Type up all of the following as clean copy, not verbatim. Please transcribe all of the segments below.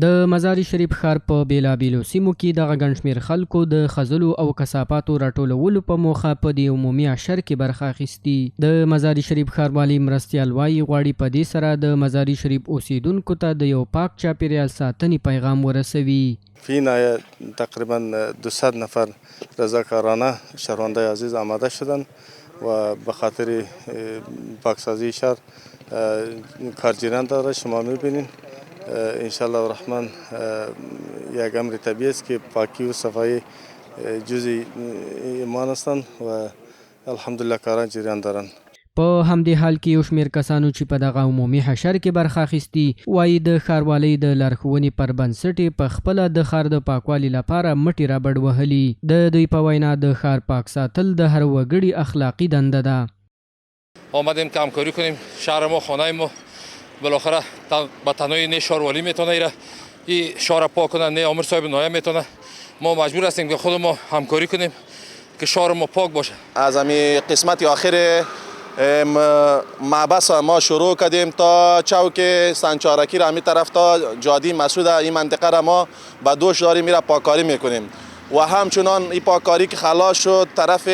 د مزار شریف ښار په بیلابیلو سیمو کې دغه ګڼ شمېر خلکو د خځلو او کثافاتو راټولولو په موخه په دې عمومي عشر کې برخه اخیستې. د مزار شریف ښاروالي مرستیال وایي غواړي په دې سره د مزار شریف اوسیدونکو ته د یو پاک چاپیریال ساتنې پیغام ورسوي. فینا تقریبا 200 نفر رضاکارانه شهروندای عزیز آماده شدن و به خاطر پاکسازی شهر کارگیران داره. شما میبینید انشالله الرحمن یک امر طبیعی است که پاکی و صفایی جزئی ایمان هستند و الحمدلله کاران جریان دارند. په همدې حال کې یو شمېر کسانو چې په دغه عمومي حشر کې برخه اخیستي وایي د ښاروالۍ د لارښوونې پر بنسټ په خپله د ښار د پاکوالي لپاره مټې رابډ وهلي. د دوی په وینا د ښار پاک ساتل د هر وګړي اخلاقی دنده ده. آمدیم که همکاری کنیم. شهر ما خانه ما بالاخره به تنهایی نه شهروالی میتونه این شهر پاک کنه، نه آمر صاحب نایب میتونه. ما مجبور هستیم که خود ما همکاری کنیم که شهر ما پاک باشه. از همین قسمت آخر محبس ما شروع کردیم تا چوک سنچارکی را همین طرف تا جادی مسعود این منطقه را ما به دوش داریم میره پاککاری میکنیم و همچنان این پاککاری که خلاص شد طرف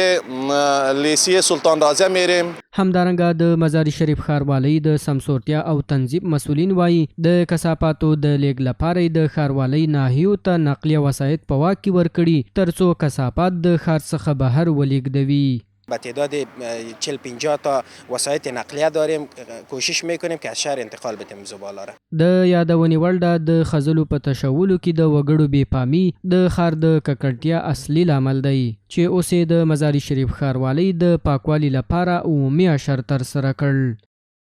لیسی سلطان رازیه میریم. همدارنګه د مزار شریف ښاروالۍ د سمسورتیا او تنظیم مسؤلین وایي د کثافاتو د لیږد لپاره د ښاروالۍ ناحیو ته نقلیه وسایط په واک کې ورکړي ترڅو کثافات د ښار څخه بهر ولیږدوي. با تعداد 40-50 تا وسایط نقلیه داریم. کوشش میکنیم که از شهر انتقال بدیم زباله را. د یادونې وړ ده د خځلو په تشولو کې د وګړو بېپامي د ښار د ککړتیا اصلي لامل دی چې اوس یې د مزار شریف ښاروالۍ د پاکوالي لپاره عمومي عشر ترسره کړ.